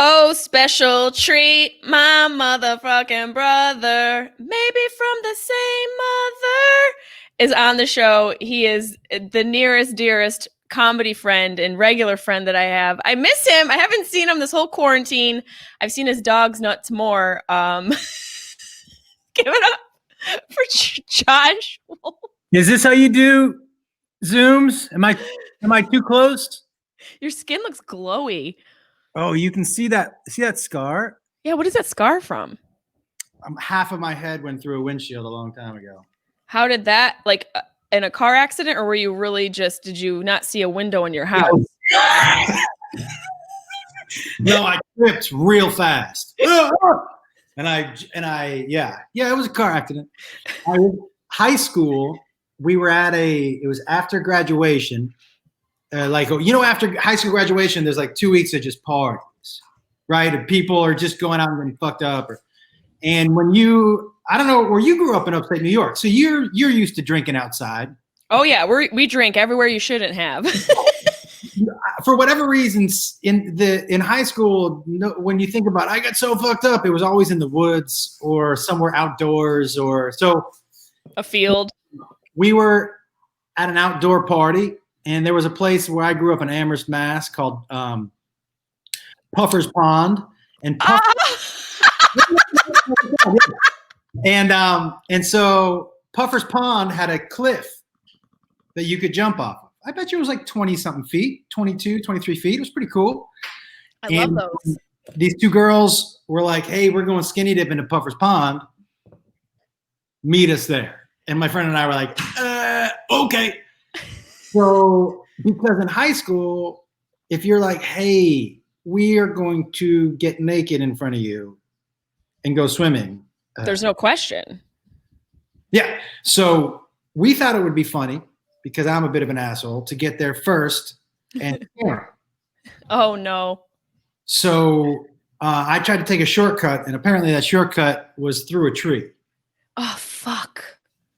Oh, special treat, my motherfucking brother, maybe from the same mother, is on the show. He is the nearest, dearest comedy friend and regular friend that I have. I miss him. I haven't seen him this whole quarantine. I've seen his dog's nuts more. Give it up for Josh. Is this how you do Zooms? Am I too close? Your skin looks glowy. Oh, you can see that scar? Yeah, what is that scar from? Half of my head went through a windshield a long time ago. How did that, like, in a car accident, or were you really just, did you not see a window in your house? No, I tripped real fast. And I, yeah, it was a car accident. High school, we were it was after graduation. After high school graduation, there's like 2 weeks of just parties, right? And people are just going out and getting fucked up. And I don't know where you grew up in upstate New York, so you're used to drinking outside. Oh yeah, we drink everywhere you shouldn't have. For whatever reasons, in high school, when you think about I got so fucked up, it was always in the woods or somewhere outdoors or so. A field. We were at an outdoor party. And there was a place where I grew up in Amherst, Mass, called Puffer's Pond, and and so Puffer's Pond had a cliff that you could jump off of. I bet you it was like 20-something feet, 22, 23 feet. It was pretty cool. I love those. These two girls were like, "Hey, we're going skinny dipping to Puffer's Pond. Meet us there." And my friend and I were like, "Okay." So, because in high school, if you're like, hey, we are going to get naked in front of you and go swimming. There's no question. Yeah. So we thought it would be funny because I'm a bit of an asshole to get there first. And oh, no. So I tried to take a shortcut, and apparently that shortcut was through a tree. Oh, fuck.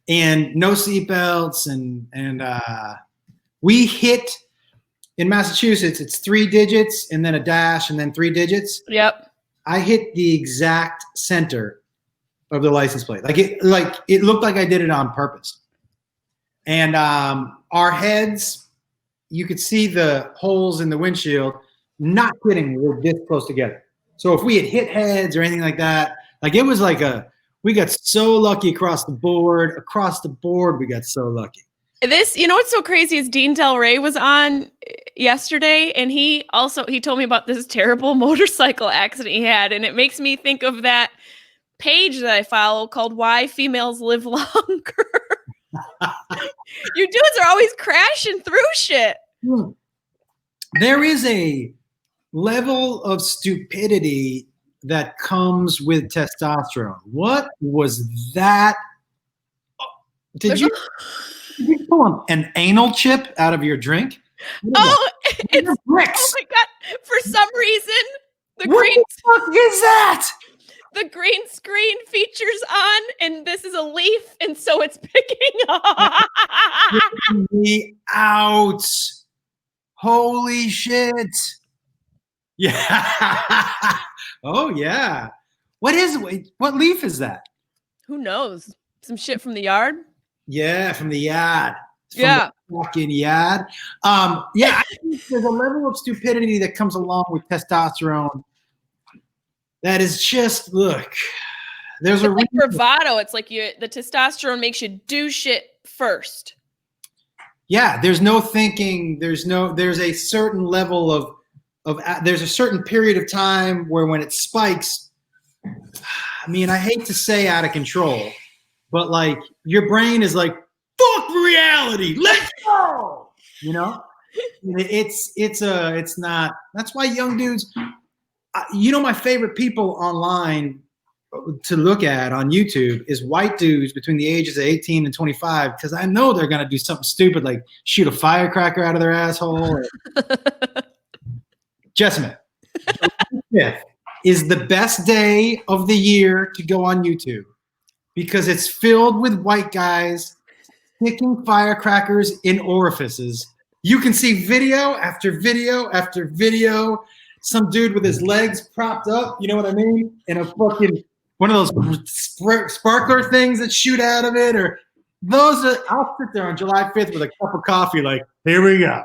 And no seatbelts and we hit in Massachusetts, it's 3 digits and then a dash and then 3 digits. Yep. I hit the exact center of the license plate. It looked like I did it on purpose. And our heads, you could see the holes in the windshield. Not kidding, we're this close together. So if we had hit heads or anything like that, it was we got so lucky across the board. Across the board, we got so lucky. This, what's so crazy is Dean Del Rey was on yesterday, and he told me about this terrible motorcycle accident he had, and it makes me think of that page that I follow called Why Females Live Longer. You dudes are always crashing through shit. There is a level of stupidity that comes with testosterone. What was that? Did you pull an anal chip out of your drink? It's bricks. Oh my god! For some reason, the fuck is that? The green screen features on, and this is a leaf, and so it's picking up. Get me out! Holy shit! Yeah. Oh yeah. What leaf is that? Who knows? Some shit from the yard. Yeah, from the yard. Yeah. The fucking yard. I think there's a level of stupidity that comes along with testosterone that is just, look, there's it's like bravado. It's like the testosterone makes you do shit first. Yeah, there's no thinking. There's a certain level of there's a certain period of time where when it spikes, I mean, I hate to say out of control, but your brain is like, fuck reality, let's go. It's not. That's why young dudes. My favorite people online to look at on YouTube is white dudes between the ages of 18 and 25, because I know they're gonna do something stupid like shoot a firecracker out of their asshole. Jessimae, is the best day of the year to go on YouTube because it's filled with white guys sticking firecrackers in orifices. You can see video after video after video. some dude with his legs propped up, you know what I mean? And a fucking one of those sparkler things that shoot out of it, or those are, I'll sit there on July 5th with a cup of coffee, like, here we go.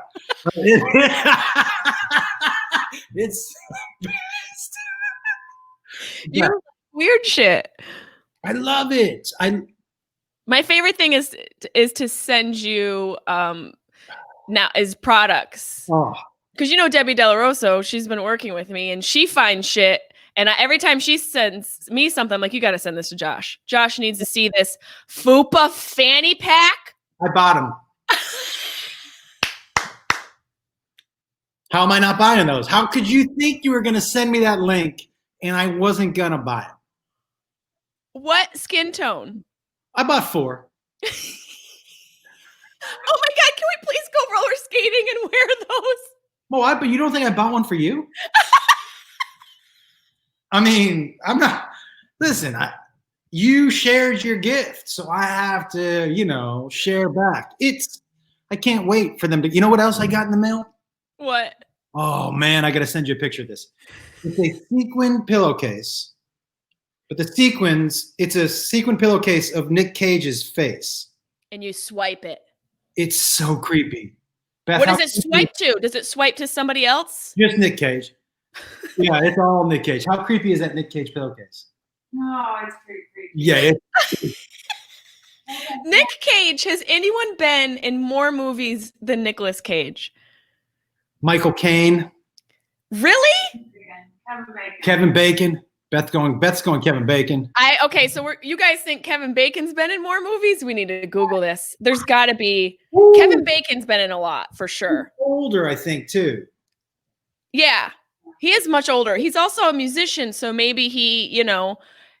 It's the best. You weird shit. I love it. My favorite thing is to send you now is products. Oh. Because you know Debbie Delarosa, she's been working with me, and she finds shit. And every time she sends me something, I'm like, you got to send this to Josh. Josh needs to see this Fupa fanny pack. I bought them. How am I not buying those? How could you think you were going to send me that link and I wasn't going to buy it? What skin tone? I bought 4. Oh my God, can we please go roller skating and wear those? Well, but you don't think I bought one for you? I mean, I'm not. Listen, you shared your gift, so I have to, share back. I can't wait for them to. You know what else I got in the mail? What? Oh man, I got to send you a picture of this. It's a sequin pillowcase, but it's a sequin pillowcase of Nick Cage's face. And you swipe it. It's so creepy. Beth, what does it swipe to? Does it swipe to somebody else? Just Nick Cage. Yeah, it's all Nick Cage. How creepy is that Nick Cage pillowcase? No, it's pretty creepy. Yeah. Nick Cage, has anyone been in more movies than Nicolas Cage? Michael Caine. Really? Kevin Bacon. Beth's going Kevin Bacon. Okay, so you guys think Kevin Bacon's been in more movies? We need to Google this. There's got to be. Ooh. Kevin Bacon's been in a lot for sure. He's older, I think, too. Yeah, he is much older. He's also a musician, so maybe he,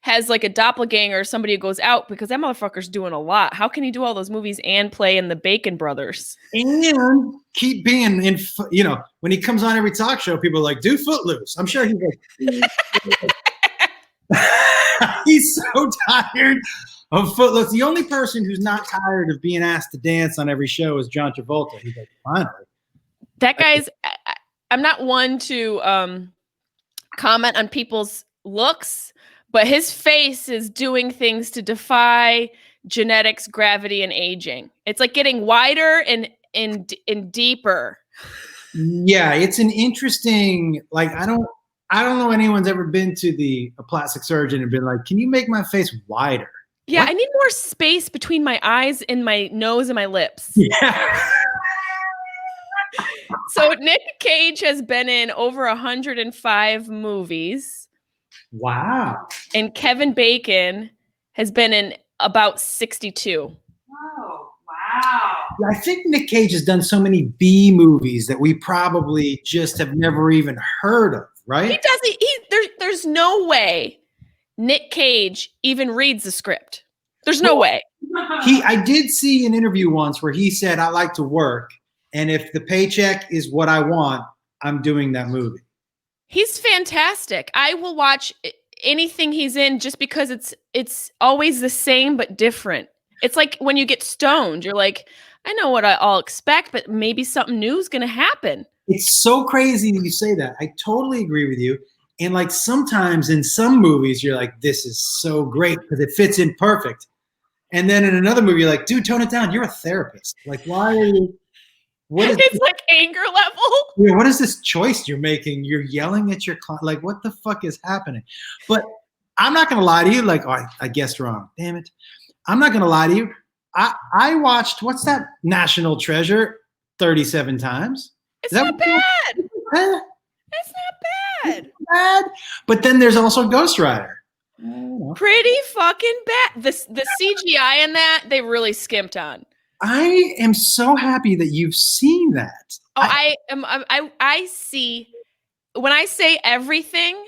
has like a doppelganger or somebody who goes out, because that motherfucker's doing a lot. How can he do all those movies and play in the Bacon Brothers? And keep being in, when he comes on every talk show, people are like, do Footloose. I'm sure he's like, he's so tired of Footloose. The only person who's not tired of being asked to dance on every show is John Travolta. He's like, finally. That guy's, I'm not one to comment on people's looks, but his face is doing things to defy genetics, gravity, and aging. It's like getting wider and deeper. Yeah, it's an interesting, like, I don't know anyone's ever been to a plastic surgeon and been like, can you make my face wider? Yeah, What? I need more space between my eyes and my nose and my lips. Yeah. So Nick Cage has been in over 105 movies. Wow. And Kevin Bacon has been in about 62. Oh, wow. I think Nick Cage has done so many B movies that we probably just have never even heard of, right? He doesn't. There's no way Nick Cage even reads the script. There's no way. I did see an interview once where he said, I like to work, and if the paycheck is what I want, I'm doing that movie. He's fantastic. I will watch anything he's in just because it's always the same but different. It's like when you get stoned, you're like, I know what I'll expect, but maybe something new is going to happen. It's so crazy that you say that. I totally agree with you. And like sometimes in some movies, you're like, this is so great because it fits in perfect. And then in another movie, you're like, dude, tone it down. You're a therapist. Like, why are you? It's like anger level. Yeah, what is this choice you're making? You're yelling at your client. Like, what the fuck is happening? But I'm not going to lie to you. Like, oh, I guessed wrong. Damn it. I'm not going to lie to you. I watched, what's that, National Treasure 37 times. It's not bad. It's not bad. But then there's also Ghost Rider. Pretty fucking bad. The CGI in that, they really skimped on. I am so happy that you've seen that. Oh, I see, when I say everything,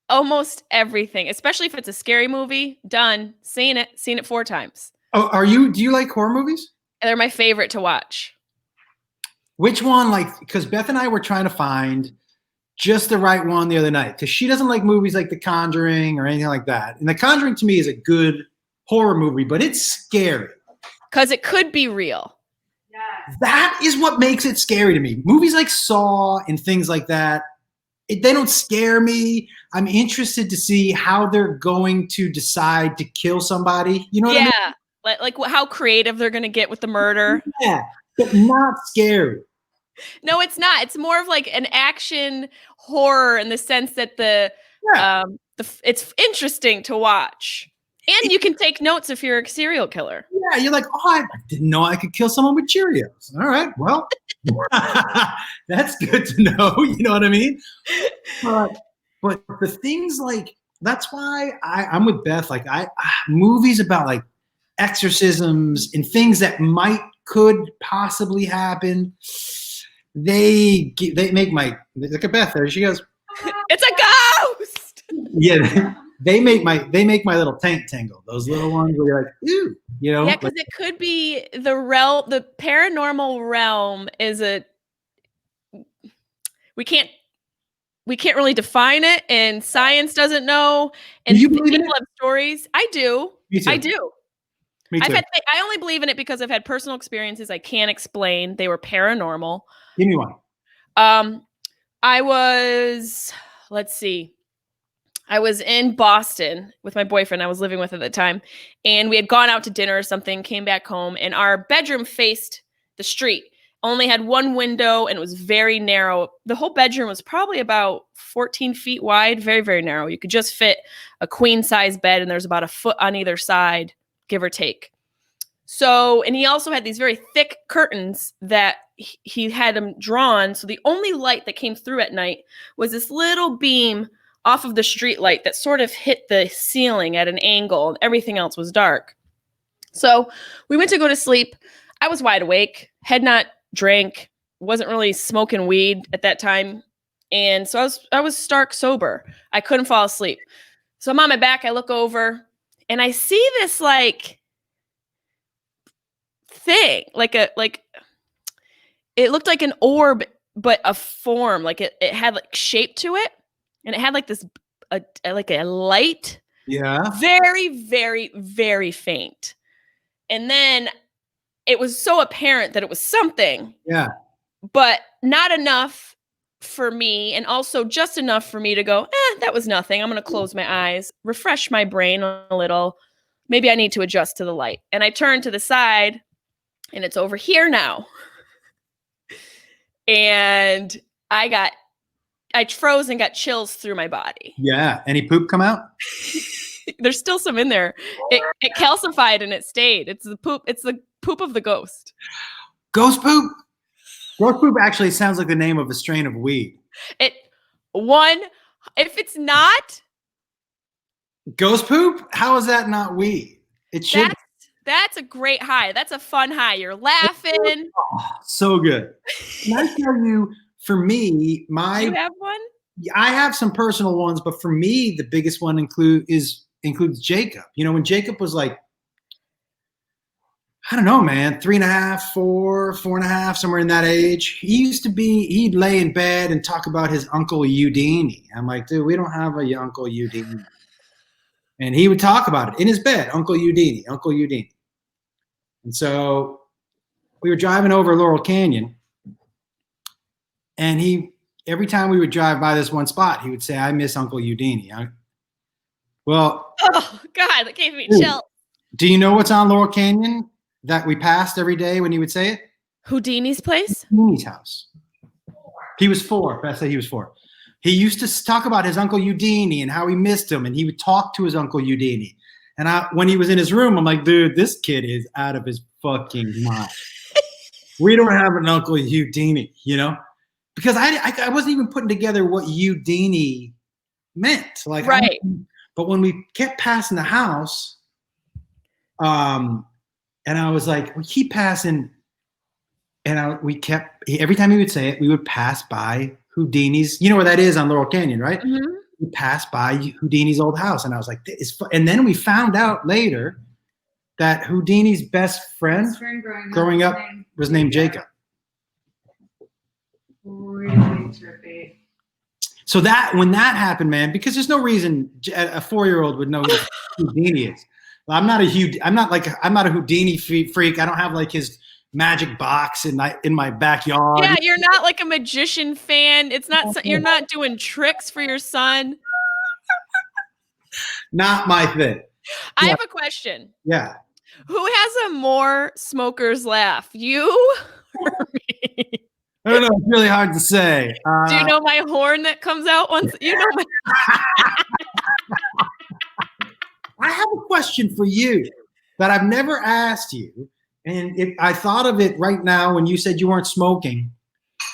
almost everything, especially if it's a scary movie, done, seen it 4 times. Oh, do you like horror movies? They're my favorite to watch. Which one, because Beth and I were trying to find just the right one the other night, because she doesn't like movies like The Conjuring or anything like that. And The Conjuring to me is a good horror movie, but it's scary. Because it could be real. Yes. That is what makes it scary to me. Movies like Saw and things like that, they don't scare me. I'm interested to see how they're going to decide to kill somebody. You know what I mean? Yeah. Like how creative they're going to get with the murder. Yeah, but not scary. No, it's not. It's more of like an action horror in the sense that it's interesting to watch. And you can take notes if you're a serial killer. Yeah, you're like, oh, I didn't know I could kill someone with Cheerios. All right, well, that's good to know. You know what I mean? But the things like, that's why I'm with Beth. Like movies about like exorcisms and things that could possibly happen. They make my, look at Beth there. She goes, it's a ghost. Yeah, they make my little tank tingle. Those little ones where you're like, ooh, you know. Yeah, because it could be the paranormal realm is we can't really define it, and science doesn't know. And do you believe in it? Have stories. I do. Me too. I do. Me too. I only believe in it because I've had personal experiences I can't explain. They were paranormal. Give me one. I was, let's see. I was in Boston with my boyfriend I was living with at the time, and we had gone out to dinner or something, came back home, and our bedroom faced the street. Only had one window, and it was very narrow. The whole bedroom was probably about 14 feet wide, very, very narrow. You could just fit a queen-size bed, and there's about a foot on either side, give or take. So, and he also had these very thick curtains that he had them drawn, so the only light that came through at night was this little beam off of the street light that sort of hit the ceiling at an angle, and everything else was dark. So we went to go to sleep. I was wide awake, had not drank, wasn't really smoking weed at that time. And so I was stark sober. I couldn't fall asleep. So I'm on my back, I look over, and I see this like thing, it looked like an orb, but a form, like it had like shape to it. And it had like this, like a light. Yeah. Very, very, very faint. And then it was so apparent that it was something. Yeah. But not enough for me. And also just enough for me to go, that was nothing. I'm going to close my eyes, refresh my brain a little. Maybe I need to adjust to the light. And I turn to the side, and it's over here now. And I froze and got chills through my body. Yeah. Any poop come out? There's still some in there. It calcified and it stayed. It's the poop of the ghost. Ghost poop? Ghost poop actually sounds like the name of a strain of weed. If it's not ghost poop, how is that not weed? It should. That's a great high. That's a fun high. You're laughing. Oh, so good. Can I tell you, for me, Do you have one? I have some personal ones, but for me, the biggest one includes Jacob. You know, when Jacob was like, I don't know, man, 3.5, 4.5, somewhere in that age. He'd lay in bed and talk about his Uncle Houdini. I'm like, dude, we don't have a Uncle Houdini. And he would talk about it in his bed, Uncle Houdini, Uncle Houdini. And so we were driving over Laurel Canyon, and every time we would drive by this one spot, he would say, I miss Uncle Houdini. Oh, God, that gave me chills. Do you know what's on Laurel Canyon that we passed every day when he would say it? Houdini's place? Houdini's house. He was 4. Beth said he was 4. He used to talk about his Uncle Houdini and how he missed him, and he would talk to his Uncle Houdini. And when he was in his room, I'm like, dude, this kid is out of his fucking mind. We don't have an Uncle Houdini, you know? Because I wasn't even putting together what Houdini meant. Like, right. But when we kept passing the house, and I was like, we keep passing, and every time he would say it, we would pass by Houdini's, you know where that is on Laurel Canyon, right? Mm-hmm. We passed by Houdini's old house, and I was like, and then we found out later that Houdini's best friend growing up was named Jacob. Really trippy. So when that happened, man, because there's no reason a 4-year-old would know who Houdini is. I'm not a Houdini freak. I don't have like his magic box in my backyard. Yeah, you're not like a magician fan. It's not. You're not doing tricks for your son. Not my thing. I Yeah. have a question. Yeah. Who has a more smoker's laugh, you or me? I don't know. It's really hard to say. Do you know my horn that comes out once? You know my. I have a question for you that I've never asked you, and I thought of it right now when you said you weren't smoking.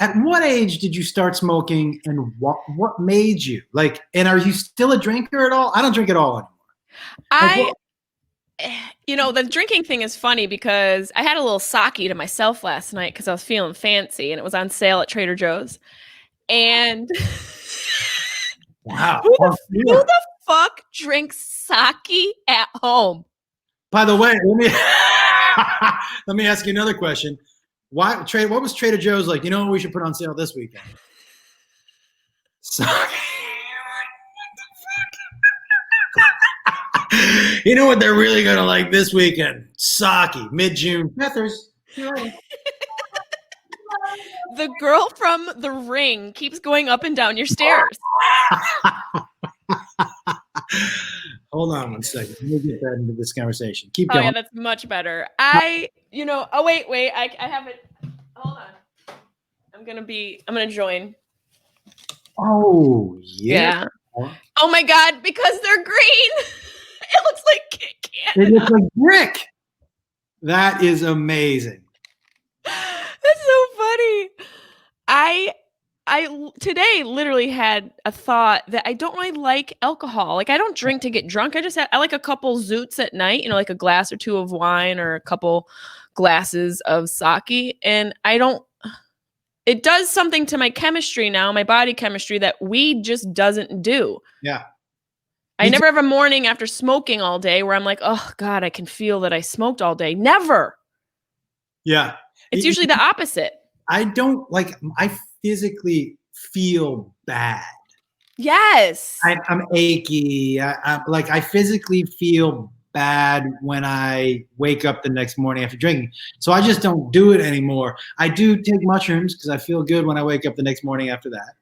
At what age did you start smoking, and what made you like? And are you still a drinker at all? I don't drink at all anymore. The drinking thing is funny because I had a little sake to myself last night because I was feeling fancy and it was on sale at Trader Joe's. And Wow. who the fuck drinks sake at home? By the way, let me ask you another question. What was Trader Joe's like? You know what we should put on sale this weekend? Sake. You know what they're really going to like this weekend? Sake, mid-June. Methers. The girl from The Ring keeps going up and down your stairs. Hold on one second. Let me get that into this conversation. Keep Oh going. yeah, that's much better. wait, I have it. Hold on. I'm gonna join. Oh, yeah. Oh my God, because they're green. It looks like Kit Kat. It looks like brick. That is amazing. That's so funny. I today literally had a thought that I don't really like alcohol. Like I don't drink to get drunk. I like a couple zoots at night, like a glass or two of wine or a couple glasses of sake. And it does something to my chemistry now, my body chemistry that weed just doesn't do. Yeah. I never have a morning after smoking all day where I'm like, oh God, I can feel that I smoked all day. Never. Yeah. It's usually the opposite. I physically feel bad. Yes. I'm achy. I physically feel bad when I wake up the next morning after drinking. So I just don't do it anymore. I do take mushrooms because I feel good when I wake up the next morning after that.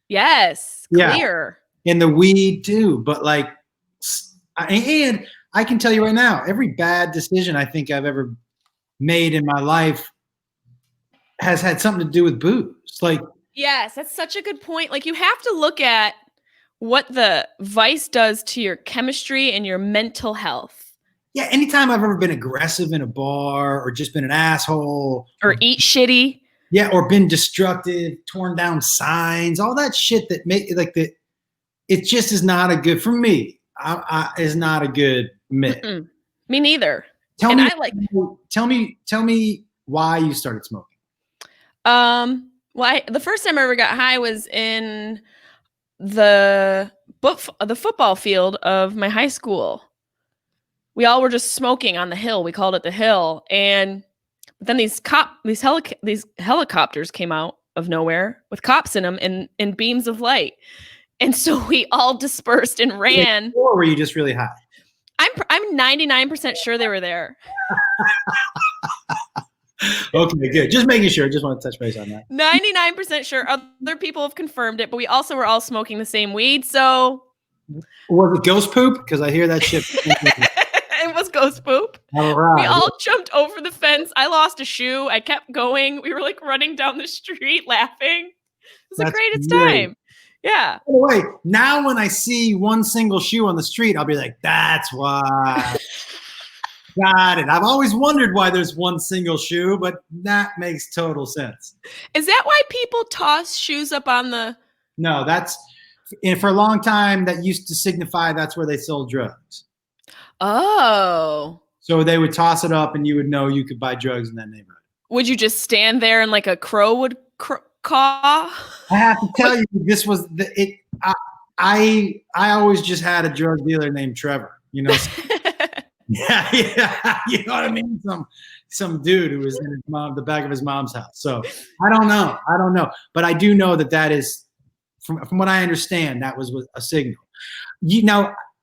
Yes. Clear. Yeah. And the weed too. But and I can tell you right now, every bad decision I think I've ever made in my life has had something to do with booze. Yes, that's such a good point. Like you have to look at what the vice does to your chemistry and your mental health. Yeah, anytime I've ever been aggressive in a bar or just been an asshole. Or eat shitty. Yeah, or been destructive, torn down signs, all that shit that it just is not a good, for me, is not a good mix. Me neither. Tell me why you started smoking. The first time I ever got high was in the football field of my high school. We all were just smoking on the hill. We called it the hill. And then these helicopters came out of nowhere with cops in them in beams of light. And so we all dispersed and ran. Or were you just really high? I'm 99% sure they were there. Okay, good. Just making sure. Just want to touch base on that. 99% sure. Other people have confirmed it, but we also were all smoking the same weed. So was it ghost poop? Because I hear that shit. It was ghost poop. All right. We all jumped over the fence. I lost a shoe. I kept going. We were like running down the street laughing. It was the greatest time. Yeah. By the way, now when I see one single shoe on the street, I'll be like, that's why. Got it. I've always wondered why there's one single shoe, but that makes total sense. Is that why people toss shoes up on the... No, for a long time, that used to signify that's where they sold drugs. Oh. So they would toss it up and you would know you could buy drugs in that neighborhood. Would you just stand there and like a crow would caw? I have to tell you, this was I always just had a drug dealer named Trevor, you know. Yeah, you know what I mean? Some dude who was in the back of his mom's house. So I don't know, but I do know that is, from what I understand, that was a signal.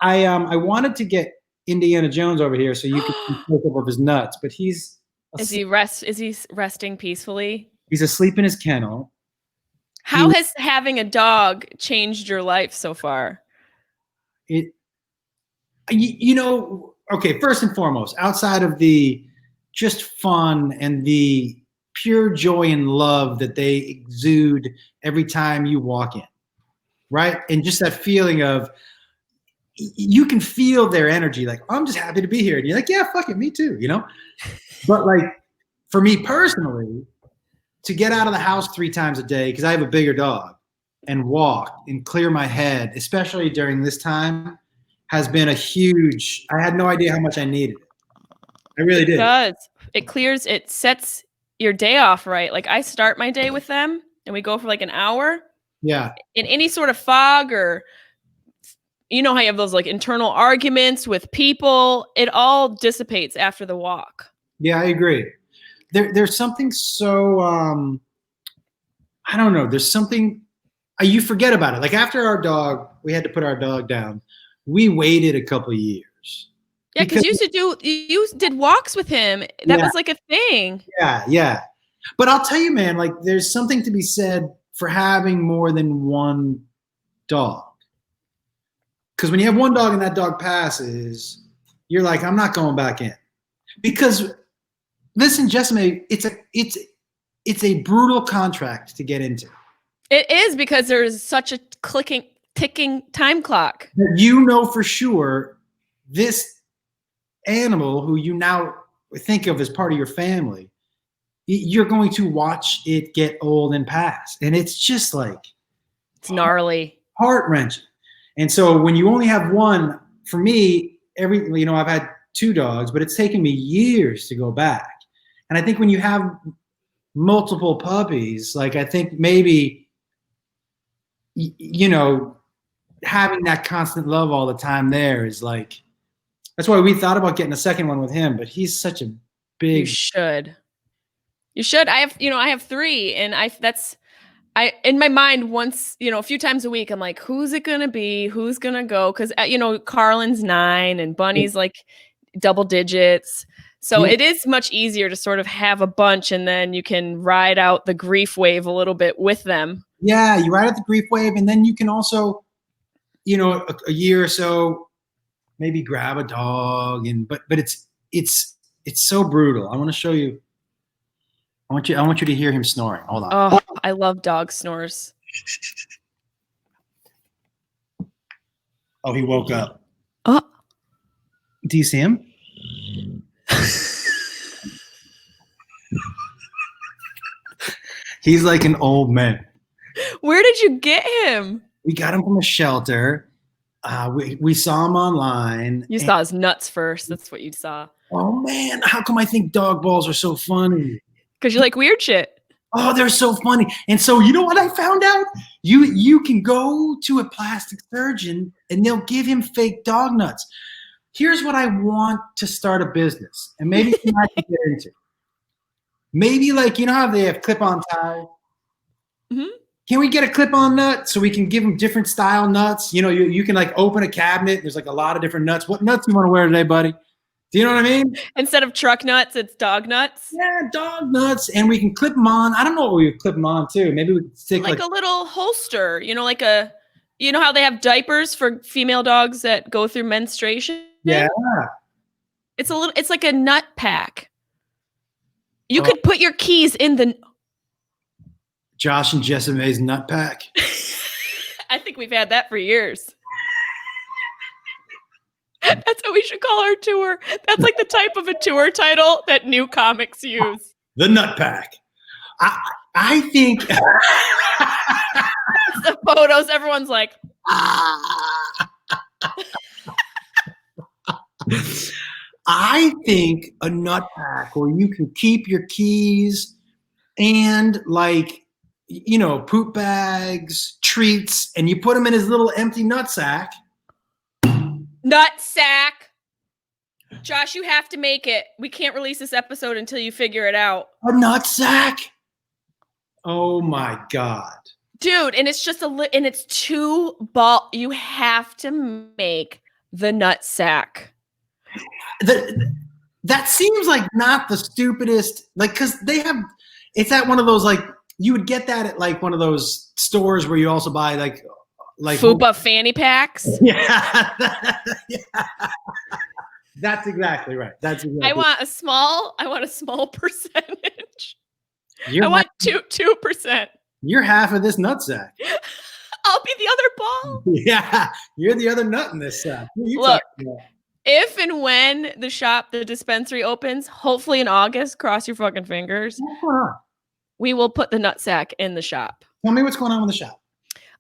I wanted to get Indiana Jones over here so you could take over his nuts, but he's Is he resting peacefully? He's asleep in his kennel. How has having a dog changed your life so far? Okay, first and foremost, outside of the just fun and the pure joy and love that they exude every time you walk in, right? And just that feeling of, you can feel their energy, like, I'm just happy to be here. And you're like, yeah, fuck it, me too, But like, for me personally, to get out of the house 3 times a day, because I have a bigger dog, and walk and clear my head, especially during this time, has been a huge, I had no idea how much I needed it. I really did. It does. It sets your day off right. Like, I start my day with them and we go for like an hour. Yeah. In any sort of fog, or how you have those like internal arguments with people, it all dissipates after the walk. Yeah, I agree. There's something so, I don't know. There's something, you forget about it. Like, after we had to put our dog down, we waited a couple of years. Yeah, because you did walks with him. That was like a thing. Yeah. But I'll tell you, man, like, there's something to be said for having more than one dog. Because when you have one dog and that dog passes, you're like, I'm not going back in. Because, listen, Jessimae, it's a brutal contract to get into. It is, because there's such a ticking time clock. For sure, this animal, who you now think of as part of your family, you're going to watch it get old and pass. And it's just like, it's gnarly, heart-wrenching. And so when you only have one, for me, I've had 2 dogs, but it's taken me years to go back. And I think when you have multiple puppies, like, I think maybe, having that constant love all the time there is like, that's why we thought about getting a second one with him, but he's such a big. You should. I have 3, and in my mind, once, a few times a week, I'm like, who's it gonna be? Who's gonna go? Because Carlin's 9 and Bunny's like double digits. So it is much easier to sort of have a bunch, and then you can ride out the grief wave a little bit with them. Yeah, you ride out the grief wave, and then you can also, a year or so, maybe grab a dog, but it's so brutal. I want to show you. I want you to hear him snoring. Hold on. Oh, I love dog snores. Oh, he woke up. Oh, do you see him? He's like an old man. Where did you get him? We got him from a shelter. We saw him online. You saw his nuts first. That's what you saw. Oh man, how come I think dog balls are so funny? Because you like weird shit. Oh, they're so funny. And so, you know what I found out? You can go to a plastic surgeon and they'll give him fake dog nuts. Here's what I want to start a business, and maybe you might get into. Maybe, like, how they have clip-on ties? Mm-hmm. Can we get a clip-on nut so we can give them different style nuts? You can like open a cabinet. There's like a lot of different nuts. What nuts do you want to wear today, buddy? Do you know what I mean? Instead of truck nuts, it's dog nuts. Yeah, dog nuts, and we can clip them on. I don't know what we would clip them on to. Maybe we could stick like a little holster. Like how they have diapers for female dogs that go through menstruation. Yeah. It's like a nut pack. You could put your keys in the Josh and Jessimae's nut pack. I think we've had that for years. That's what we should call our tour. That's like the type of a tour title that new comics use. The Nut Pack. I think the photos, everyone's like, I think a nut pack where you can keep your keys and, like, poop bags, treats, and you put them in his little empty nut sack. Nut sack. Josh, you have to make it. We can't release this episode until you figure it out. A nut sack? Oh my God. Dude, and it's just and it's 2 ball. You have to make the nut sack. That seems like not the stupidest, like, because it's at one of those, like, you would get that at like one of those stores where you also buy like Fupa fanny packs. Yeah. Yeah. That's exactly right. That's exactly I want a small percentage. You're I want 2%. You're half of this nutsack. I'll be the other ball. Yeah, you're the other nut in this sack. Look, if and when the dispensary opens, hopefully in August, cross your fucking fingers. What's going on? We will put the nutsack in the shop. Tell me what's going on with the shop.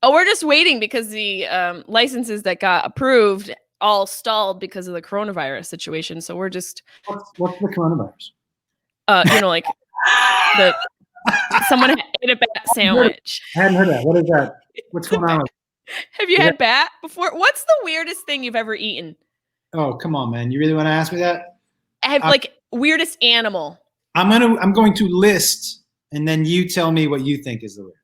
Oh, we're just waiting because the licenses that got approved all stalled because of the coronavirus situation. So we're just what's the coronavirus? Like someone ate a bat sandwich. I hadn't heard that. What is that? What's going on? Have you had bat before? What's the weirdest thing you've ever eaten? Oh, come on, man. You really want to ask me that? Weirdest animal. I'm going to list, and then you tell me what you think is the weirdest.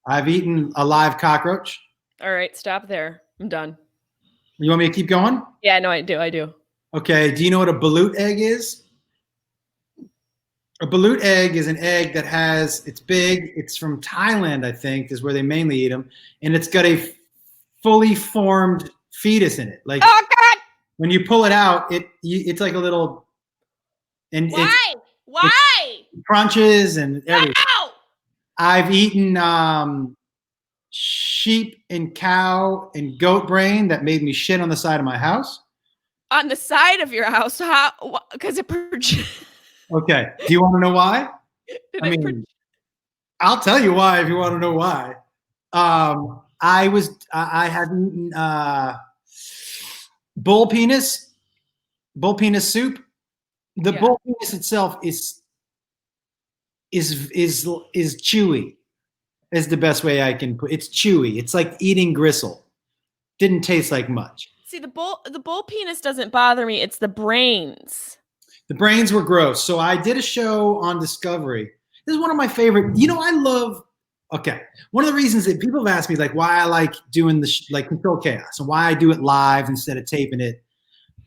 I've eaten a live cockroach. All right, stop there. I'm done. You want me to keep going? Yeah, no, I do. Okay. Do you know what a balut egg is? A balut egg is an egg that it's big. It's from Thailand, I think, is where they mainly eat them. And it's got a fully formed fetus in it. Like, oh, God! When you pull it out, it's like a little. And Why? It crunches and everything. Wow! I've eaten sheep and cow and goat brain that made me shit on the side of my house. On the side of your house? How? Because it Okay. Do you want to know why? I'll tell you why if you want to know why. I have eaten bull penis soup. The bull penis itself is chewy. Is the best way I can put it. It's chewy. It's like eating gristle. Didn't taste like much. See, the bull penis doesn't bother me. It's the brains. The brains were gross. So I did a show on Discovery. This is one of my favorite. I love. Okay, one of the reasons that people have asked me like why I like doing the Control Chaos and why I do it live instead of taping it.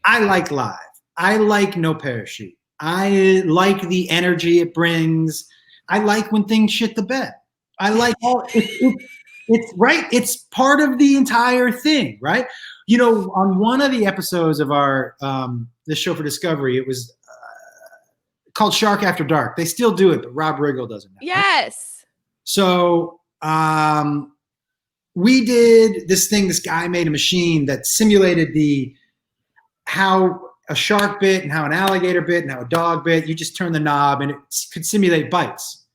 I like live. I like no parachute. I like the energy it brings. I like when things shit the bed. I like all it's right. It's part of the entire thing, right? On one of the episodes of our this show for Discovery, it was called Shark After Dark. They still do it, but Rob Riggle doesn't. Yes. So we did this thing. This guy made a machine that simulated how a shark bit and how an alligator bit and how a dog bit. You just turn the knob and it could simulate bites.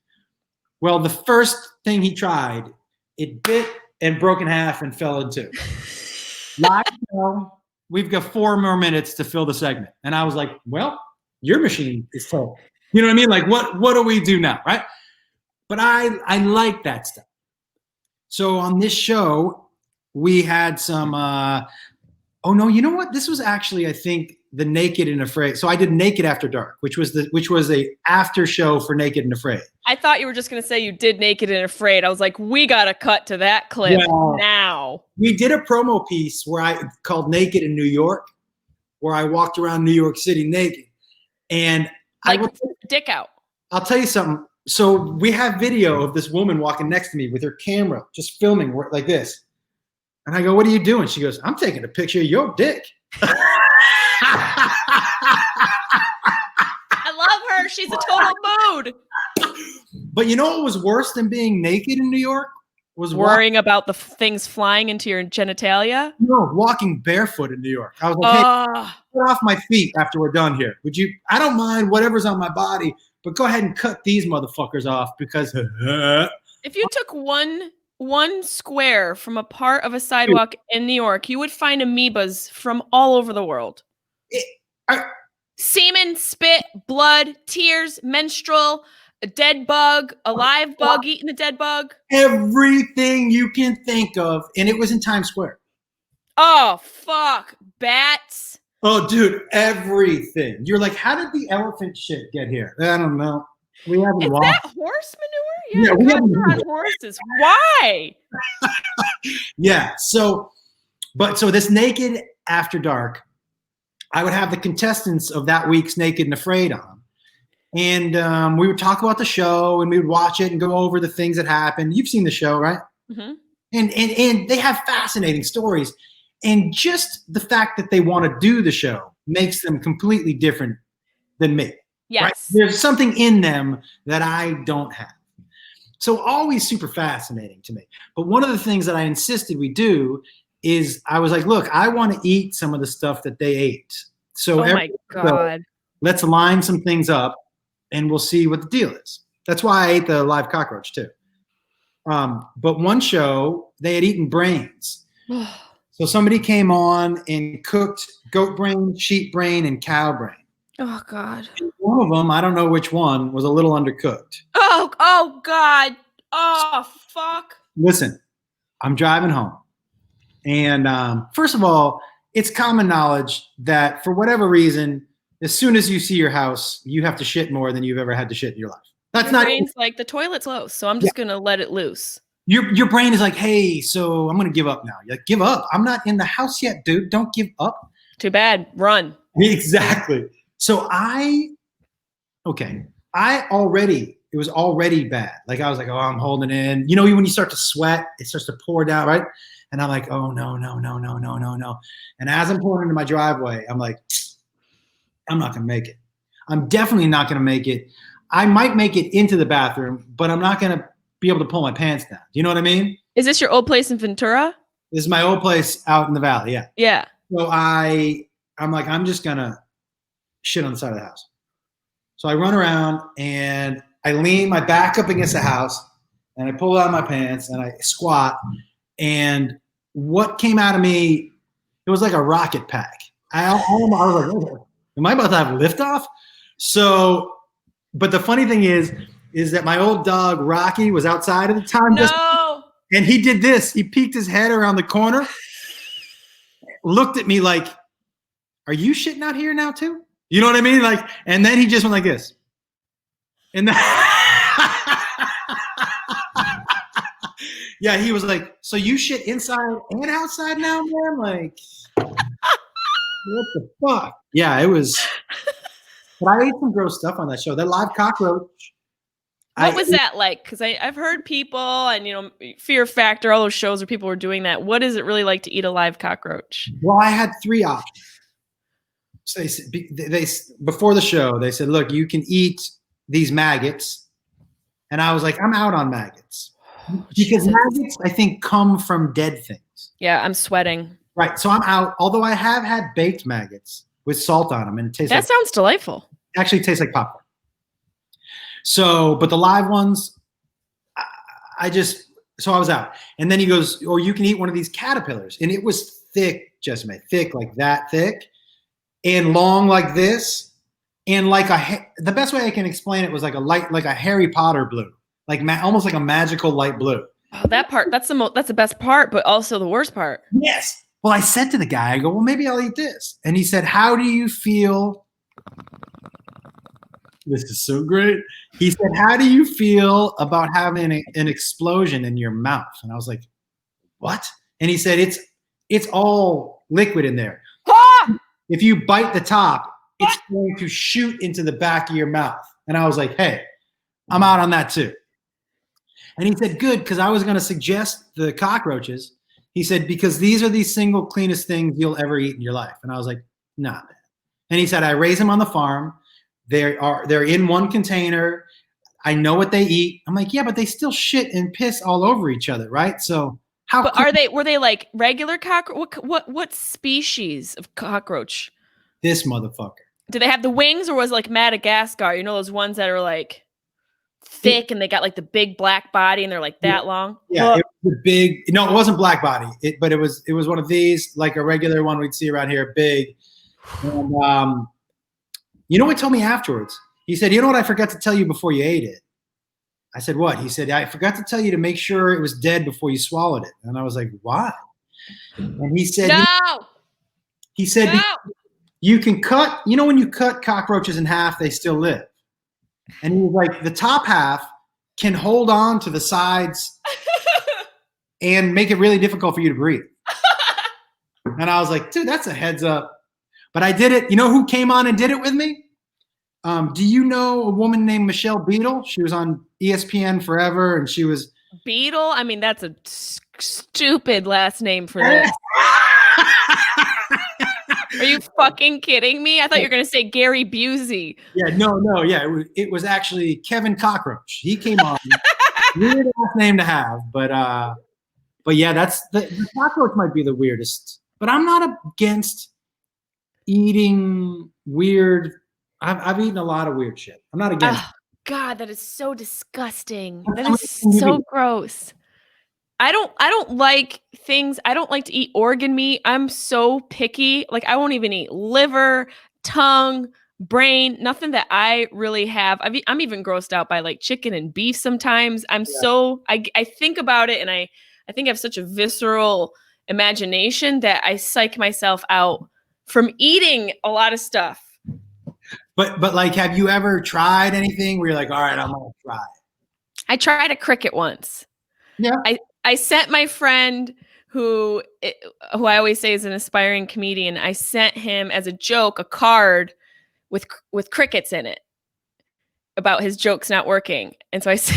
Well, the first thing he tried, it bit and broke in half and fell in two. Live show, we've got 4 more minutes to fill the segment. And I was like, well, your machine is total. You know what I mean? Like, what do we do now, right? But I like that stuff. So on this show, we had some oh no, you know what? This was actually, I think, the Naked and Afraid. So I did Naked After Dark, which was a after show for Naked and Afraid. I thought you were just going to say you did Naked and Afraid. I was like, we got to cut to that clip now. We did a promo piece called Naked in New York, where I walked around New York City naked. And dick out. I'll tell you something. So we have video of this woman walking next to me with her camera, just filming like this. And I go, what are you doing? She goes, I'm taking a picture of your dick. I love her. She's a total mood. But you know what was worse than being naked in New York? Was worrying about the things flying into your genitalia? No, walking barefoot in New York. I was like, hey, get off my feet after we're done here. Would you? I don't mind whatever's on my body, but go ahead and cut these motherfuckers off because if you took one square from a part of a sidewalk in New York, you would find amoebas from all over the world. Semen, spit, blood, tears, menstrual, a dead bug, a live bug eating a dead bug. Everything you can think of. And it was in Times Square. Oh, fuck. Bats. Oh, dude, everything. You're like, how did the elephant shit get here? I don't know. We haven't Is lost. that horse manure? Yeah, we haven't on horses. Why? Yeah. So this Naked After Dark, I would have the contestants of that week's Naked and Afraid on. And we would talk about the show, and we would watch it and go over the things that happened. You've seen the show, right? Mm-hmm. And they have fascinating stories. And just the fact that they want to do the show makes them completely different than me. Yes. Right? There's something in them that I don't have. So always super fascinating to me. But one of the things that I insisted we do is I was like, look, I want to eat some of the stuff that they ate. So Oh my God. let's line some things up and we'll see what the deal is. That's why I ate the live cockroach too. But one show, they had eaten brains. So somebody came on and cooked goat brain, sheep brain, and cow brain. Oh God. And one of them, I don't know which one, was a little undercooked. Oh God. Oh fuck. Listen, I'm driving home. And first of all, it's common knowledge that for whatever reason, as soon as you see your house, you have to shit more than you've ever had to shit in your life. That's Your not brain's like the toilet's low, so I'm just gonna let it loose. your brain is like, hey, so I'm gonna give up now. You're like, give up? I'm not in the house yet, dude. Don't give up. Too bad. Run. Exactly. So it was already bad. Like I was like, oh, I'm holding in. You know, when you start to sweat, it starts to pour down, right? And I'm like, oh no. And as I'm pulling into my driveway, I'm like, I'm not gonna make it. I'm definitely not gonna make it. I might make it into the bathroom, but I'm not gonna be able to pull my pants down. Do you know what I mean? Is this your old place in Ventura? This is my old place out in the valley. Yeah. Yeah. So I'm like, I'm just gonna shit on the side of the house. So I run around and I lean my back up against the house and I pull out my pants and I squat. And what came out of me, it was like a rocket pack. I was like, oh, am I about to have liftoff? So, but the funny thing is that my old dog Rocky was outside at the time. No. And he did this. He peeked his head around the corner, looked at me like, are you shitting out here now too? You know what I mean? Like, and then he just went like this. And yeah, he was like, so you shit inside and outside now, man? Like, what the fuck? Yeah, it was. But I ate some gross stuff on that show. That live cockroach. What was that like? Because I've heard people and, Fear Factor, all those shows where people were doing that. What is it really like to eat a live cockroach? Well, I had 3 options. So they before the show, they said, look, you can eat these maggots. And I was like, I'm out on maggots. Because maggots, I think, come from dead things. Yeah, I'm sweating. Right. So I'm out. Although I have had baked maggots with salt on them. And it tastes that sounds delightful. Actually tastes like popcorn. So, but the live ones, I was out. And then he goes, or you can eat one of these caterpillars. And it was thick, Jessimae, thick, like that thick. And long like this. And like the best way I can explain it was like a Harry Potter blue. Like almost like a magical light blue. Oh, that part, that's the best part, but also the worst part. Yes. Well, I said to the guy, I go, well, maybe I'll eat this. And he said, how do you feel? This is so great. He said, how do you feel about having an explosion in your mouth? And I was like, what? And he said, it's all liquid in there. Ah! If you bite the top, it's going to shoot into the back of your mouth. And I was like, hey, I'm out on that too. And he said, good, because I was going to suggest the cockroaches. He said, because these are the single cleanest things you'll ever eat in your life. And I was like, nah, man. And he said, I raise them on the farm. They're in one container. I know what they eat. I'm like, yeah, but they still shit and piss all over each other, right? So how? But were they like regular cockroach? What species of cockroach? This motherfucker. Do they have the wings, or was it like Madagascar? You know those ones that are like thick and they got like the big black body and they're like that long? Yeah, it was a big. No, it wasn't black body. But it was one of these, like a regular one we'd see around here, big. And you know what he told me afterwards? He said, you know what I forgot to tell you before you ate it? I said, what? He said, I forgot to tell you to make sure it was dead before you swallowed it. And I was like, why? And he said, no. He said, no. You can cut, when you cut cockroaches in half, they still live. And he was like, the top half can hold on to the sides and make it really difficult for you to breathe. And I was like, dude, that's a heads up. But I did it. You know who came on and did it with me? Do you know a woman named Michelle Beadle? She was on ESPN forever, and she was Beetle? I mean, that's a stupid last name for this. Are you fucking kidding me? I thought you were going to say Gary Busey. Yeah, no, yeah. It was actually Kevin Cockroach. He came on. Weird last name to have, but yeah, that's the cockroach might be the weirdest. But I'm not against eating weird. I've eaten a lot of weird shit. I'm not against. Oh, God, that is so disgusting. That is so gross. I don't like things. I don't like to eat organ meat. I'm so picky. Like I won't even eat liver, tongue, brain, nothing that I really have. I'm even grossed out by like chicken and beef sometimes. I think about it and I think I have such a visceral imagination that I psych myself out from eating a lot of stuff. But like, have you ever tried anything where you're like, all right, I'm gonna try it? I tried a cricket once. Yeah. I sent my friend who I always say is an aspiring comedian. I sent him as a joke a card with crickets in it about his jokes not working. And so I said,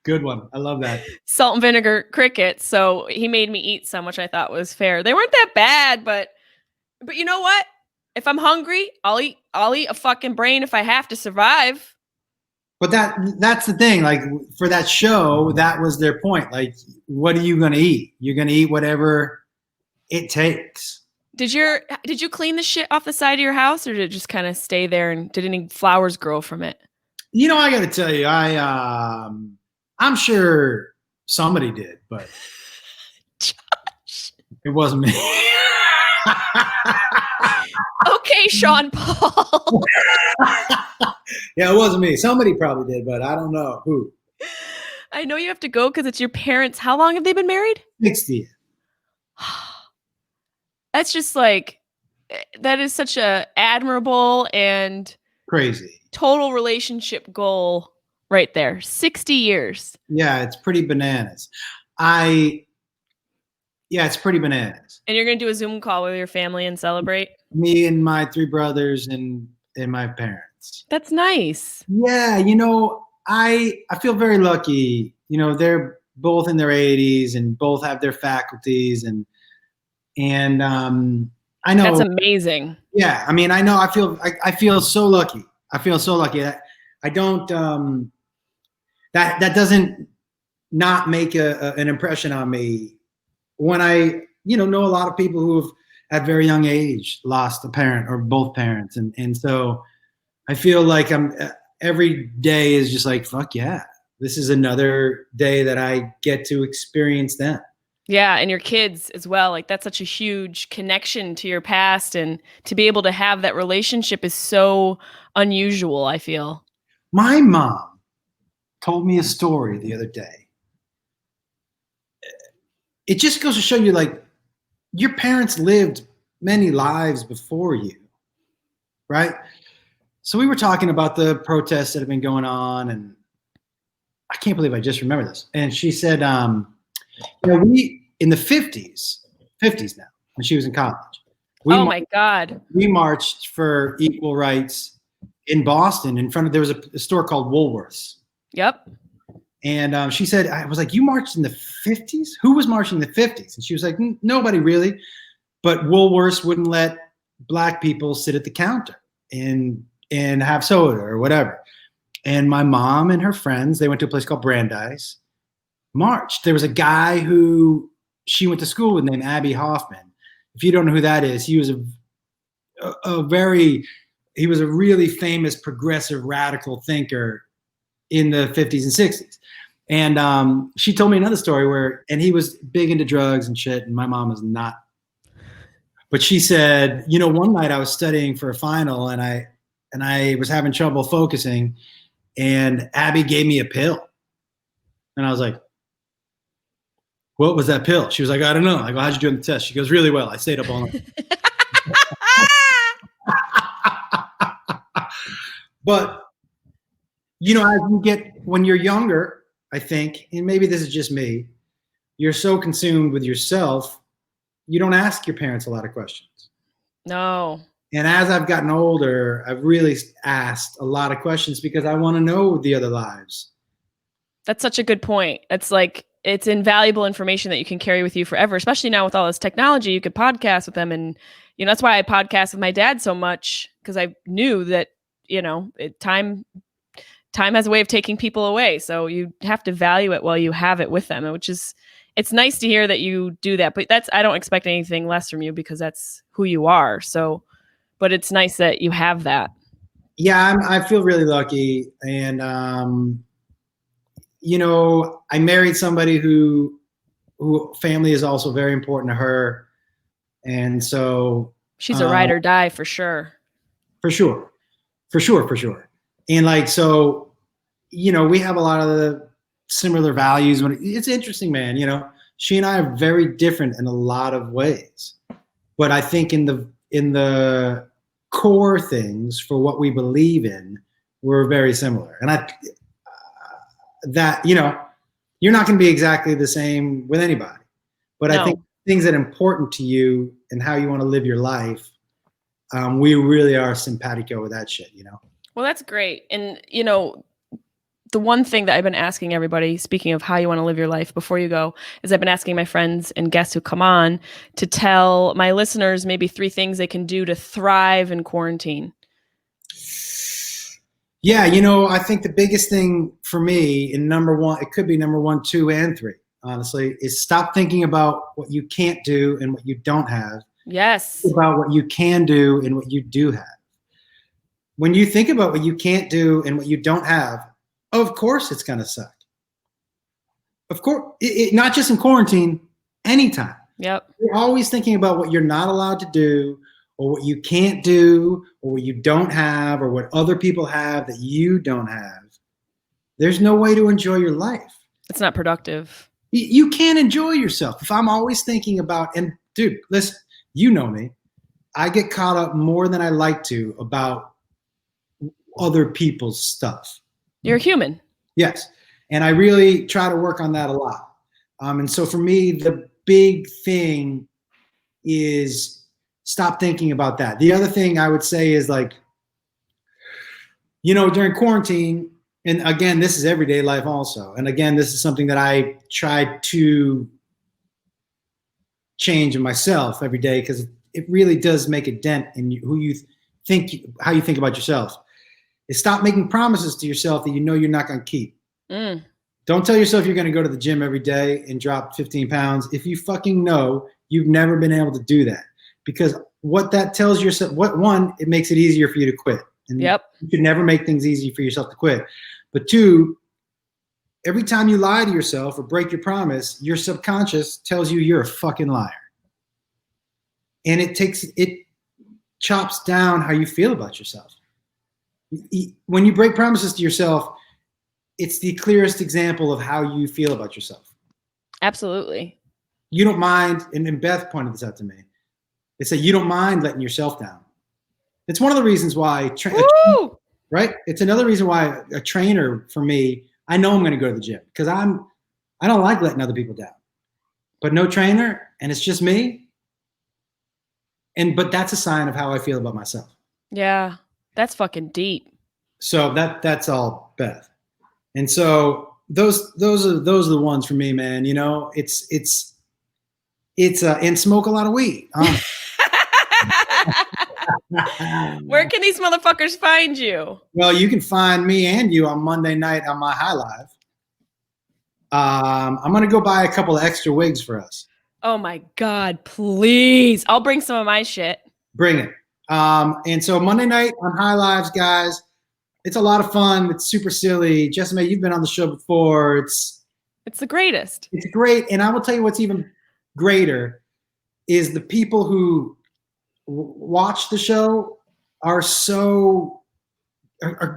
good one. I love that. Salt and vinegar crickets. So he made me eat some, which I thought was fair. They weren't that bad, but you know what? If I'm hungry, I'll eat a fucking brain if I have to survive. But that's the thing. Like for that show, that was their point. Like, what are you going to eat? You're going to eat whatever it takes. Did you clean the shit off the side of your house, or did it just kind of stay there? And did any flowers grow from it? You know, I got to tell you, I'm sure somebody did, but Josh. It wasn't me. Okay, Sean Paul. Yeah, it wasn't me. Somebody probably did, but I don't know who. I know you have to go because it's your parents. How long have they been married? 60. That's just like, that is such a admirable and crazy total relationship goal right there. 60 years. Yeah, it's pretty bananas. It's pretty bananas. And you're going to do a Zoom call with your family and celebrate? Me and my 3 brothers and my parents. That's nice. Yeah, you know, I feel very lucky. You know, they're both in their 80s and both have their faculties and I know that's amazing. Yeah, I mean, I know. I feel so lucky. I feel so lucky that I don't. That doesn't not make an impression on me when I know a lot of people who have at very young age lost a parent or both parents, and so I feel like every day is just like, fuck yeah, this is another day that I get to experience them. Yeah, and your kids as well. Like that's such a huge connection to your past, and to be able to have that relationship is so unusual, I feel. My mom told me a story the other day. It just goes to show you, like, your parents lived many lives before you, right? So we were talking about the protests that have been going on, and I can't believe I just remember this. And she said, we in the 50s now, when she was in college. My God. We marched for equal rights in Boston in front of, there was a store called Woolworths. Yep. And she said, I was like, you marched in the 50s? Who was marching in the 50s? And she was like, nobody really. But Woolworths wouldn't let black people sit at the counter and have soda or whatever. And my mom and her friends, they went to a place called Brandeis, marched. There was a guy who she went to school with named Abbie Hoffman. If you don't know who that is, he was he was a really famous progressive radical thinker in the 50s and 60s. And she told me another story and he was big into drugs and shit, and my mom was not. But she said, one night I was studying for a final and I was having trouble focusing, and Abbie gave me a pill. And I was like, what was that pill? She was like, I don't know. I go, how'd you do in the test? She goes, really well. I stayed up all night. But, as you get, when you're younger, I think, and maybe this is just me, you're so consumed with yourself, you don't ask your parents a lot of questions. No. And as I've gotten older, I've really asked a lot of questions because I want to know the other lives. That's such a good point. It's like, it's invaluable information that you can carry with you forever, especially now with all this technology. You could podcast with them. And, that's why I podcast with my dad so much, because I knew that, time has a way of taking people away. So you have to value it while you have it with them, it's nice to hear that you do that. But I don't expect anything less from you because that's who you are. So, but it's nice that you have that. Yeah, I feel really lucky. And, I married somebody who family is also very important to her. And so she's a ride or die for sure. For sure. And like, so, we have a lot of the similar values. It's interesting, man. She and I are very different in a lot of ways, but I think in the core things for what we believe in, we're very similar. And you're not going to be exactly the same with anybody, but no. I think things that are important to you and how you want to live your life, we really are simpatico with that shit, Well, that's great. And, the one thing that I've been asking everybody, speaking of how you want to live your life before you go, is I've been asking my friends and guests who come on to tell my listeners maybe 3 things they can do to thrive in quarantine. Yeah, I think the biggest thing for me in number 1, it could be number 1, 2, and 3, honestly, is stop thinking about what you can't do and what you don't have. Yes. Think about what you can do and what you do have. When you think about what you can't do and what you don't have, of course it's going to suck. Of course, not just in quarantine, anytime. Yep. You're always thinking about what you're not allowed to do or what you can't do or what you don't have or what other people have that you don't have. There's no way to enjoy your life. It's not productive. You can't enjoy yourself. If I'm always thinking about, and dude, listen, you know me, I get caught up more than I like to about other people's stuff. You're a human. Yes. And I really try to work on that a lot. And so for me, the big thing is stop thinking about that. The other thing I would say is like, during quarantine, and again, this is everyday life also. And again, this is something that I try to change in myself every day because it really does make a dent in how you think about yourself. Is stop making promises to yourself that you're not going to keep. Don't tell yourself you're going to go to the gym every day and drop 15 pounds if you fucking know you've never been able to do that. Because what that tells yourself, one, it makes it easier for you to quit. And you should never make things easy for yourself to quit. But 2, every time you lie to yourself or break your promise, your subconscious tells you you're a fucking liar. And it chops down how you feel about yourself. When you break promises to yourself, it's the clearest example of how you feel about yourself. Absolutely. You don't mind, and Beth pointed this out to me. They say you don't mind letting yourself down. It's one of the reasons why, right? It's another reason why a trainer for me, I know I'm going to go to the gym because I don't like letting other people down. But no trainer, and it's just me. But that's a sign of how I feel about myself. Yeah. That's fucking deep. So that's all Beth. And so those are the ones for me, man. It's and smoke a lot of weed. Where can these motherfuckers find you? Well, you can find me and you on Monday night on my High Live. I'm going to go buy a couple of extra wigs for us. Oh my God, please. I'll bring some of my shit. Bring it. And so Monday night on High Lives, guys, it's a lot of fun. It's super silly. Jessimae, you've been on the show before. It's the greatest. It's great. And I will tell you what's even greater is the people who watch the show are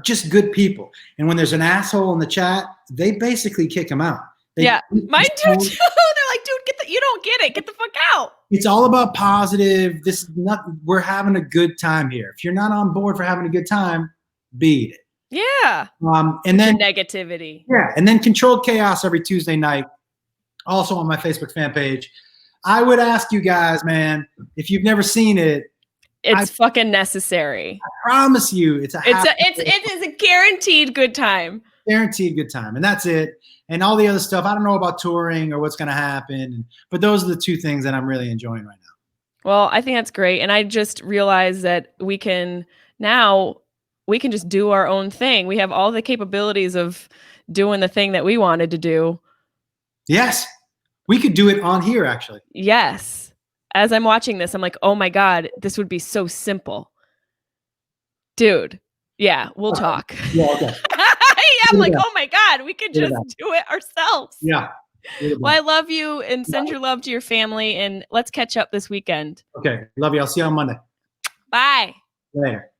just good people. And when there's an asshole in the chat, they basically kick him out. Mine do too. They're like, dude, you don't get it. Get the fuck out. It's all about positive. We're having a good time here. If you're not on board for having a good time, beat it. Yeah. And then negativity. Yeah. And then Controlled Chaos every Tuesday night, also on my Facebook fan page. I would ask you guys, man, if you've never seen it, It's fucking necessary. I promise you, it is a guaranteed good time. Guaranteed good time, and that's it. And all the other stuff, I don't know about touring or what's going to happen, but those are the two things that I'm really enjoying right now. Well, I think that's great, and I just realized that we can just do our own thing. We have all the capabilities of doing the thing that we wanted to do. Yes, we could do it on here, actually. Yes. As I'm watching this, I'm like, oh my God, this would be so simple. Dude, yeah, we'll talk. Yeah, okay. I'm like, oh my God, we could just do it ourselves. Yeah. Well, I love you, and send your love to your family, and let's catch up this weekend. Okay, love you. I'll see you on Monday. Bye. Later.